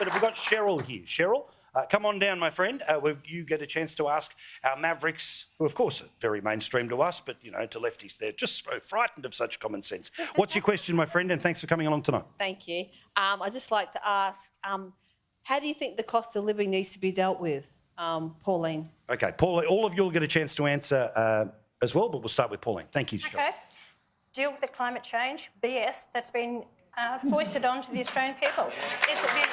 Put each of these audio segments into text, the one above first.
But we've got Cheryl here. Cheryl, come on down, my friend. You get a chance to ask our Mavericks, who of course are very mainstream to us, but, you know, to lefties, they're just so frightened of such common sense. What's your question, my friend, and thanks for coming along tonight. Thank you. I'd just like to ask, how do you think the cost of living needs to be dealt with, Pauline? OK, Pauline, all of you will get a chance to answer as well, but we'll start with Pauline. Thank you, Cheryl. OK. Deal with the climate change BS that's been foisted onto the Australian people. It's been...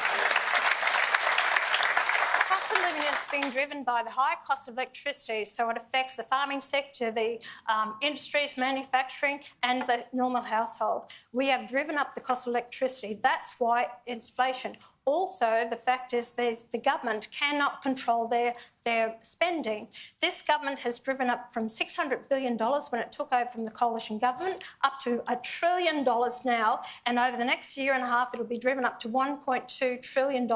Cost of living is being driven by the high cost of electricity, so it affects the farming sector, the industries, manufacturing and the normal household. We have driven up the cost of electricity. That's why inflation. Also, the fact is the government cannot control their spending. This government has driven up from $600 billion when it took over from the coalition government up to $1 trillion now, and over the next year and a half it'll be driven up to $1.2 trillion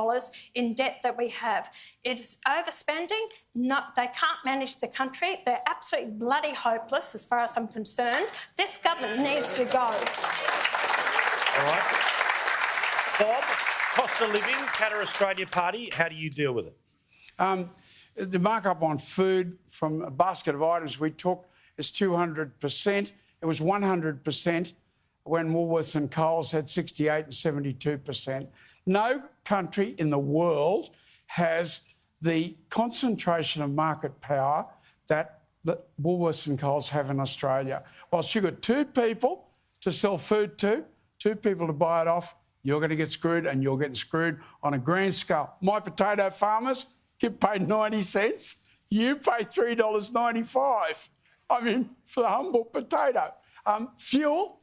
in debt that we have. It's overspending. They can't manage the country. They're absolutely bloody hopeless as far as I'm concerned. This government needs to go. All right. Bob, cost of living, Qatar Australia Party, how do you deal with it? The markup on food from a basket of items we took is 200%. It was 100% when Woolworths and Coles had 68 and 72%. No country in the world has the concentration of market power that Woolworths and Coles have in Australia. Whilst you've got two people to sell food to, two people to buy it off, you're going to get screwed, and you're getting screwed on a grand scale. My potato farmers get paid 90 cents. You pay $3.95. I mean, for the humble potato. Fuel.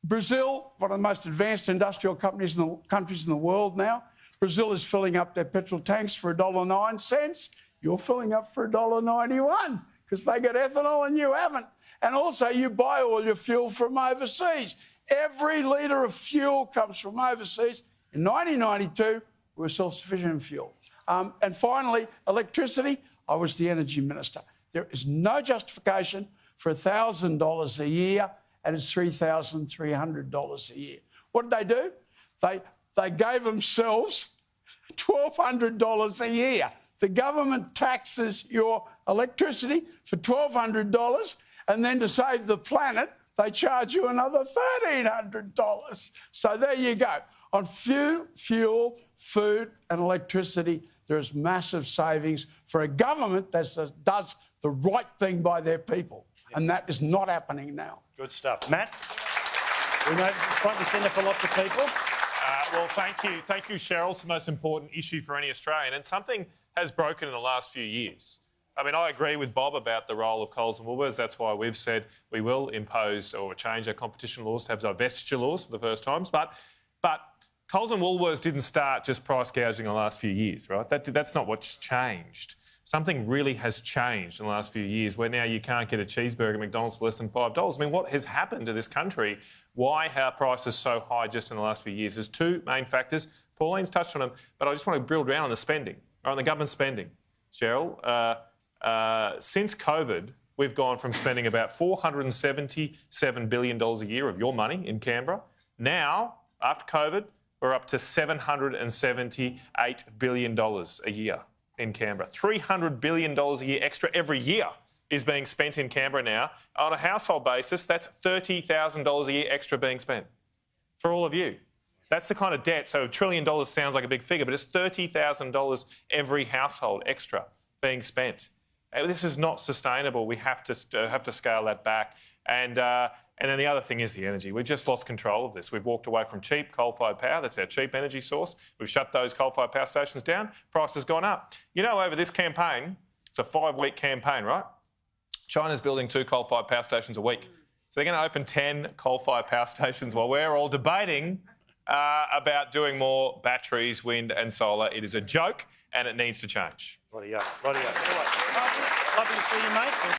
Brazil, one of the most advanced industrial countries in the world now. Brazil is filling up their petrol tanks for $1.09. You're filling up for $1.91 because they get ethanol and you haven't. And also, you buy all your fuel from overseas. Every litre of fuel comes from overseas. In 1992, we were self-sufficient in fuel. And finally, electricity. I was the energy minister. There is no justification for $1,000 a year, and it's $3,300 a year. What did they do? They gave themselves $1,200 a year. The government taxes your electricity for $1,200, and then to save the planet, they charge you another $1,300. So there you go. On fuel, food and electricity, there's massive savings for a government that does the right thing by their people. And that is not happening now. Good stuff. Matt? We know this is front and centre for lots of people. Well, thank you. Thank you, Cheryl. It's the most important issue for any Australian, and something has broken in the last few years. I mean, I agree with Bob about the role of Coles and Woolworths. That's why we've said we will impose or change our competition laws to have divestiture laws for the first times. But Coles and Woolworths didn't start just price gouging in the last few years, right? That's not what's changed. Something really has changed in the last few years where now you can't get a cheeseburger at McDonald's for less than $5. I mean, what has happened to this country? Why are prices so high just in the last few years? There's two main factors. Pauline's touched on them, but I just want to drill down on the spending, on the government spending. Cheryl, since COVID, we've gone from spending about $477 billion a year of your money in Canberra. Now, after COVID, we're up to $778 billion a year in Canberra. $300 billion a year extra every year is being spent in Canberra now. On a household basis, that's $30,000 a year extra being spent for all of you. That's the kind of debt. So $1 trillion sounds like a big figure, but it's $30,000 every household extra being spent. This is not sustainable. We have to scale that back. And then the other thing is the energy. We've just lost control of this. We've walked away from cheap coal-fired power. That's our cheap energy source. We've shut those coal-fired power stations down. Price has gone up. You know, over this campaign, it's a 5-week campaign, right? China's building 2 coal-fired power stations a week. So they're going to open 10 coal-fired power stations while we're all debating about doing more batteries, wind and solar. It is a joke and it needs to change. Righty-o. Lovely to see you, mate.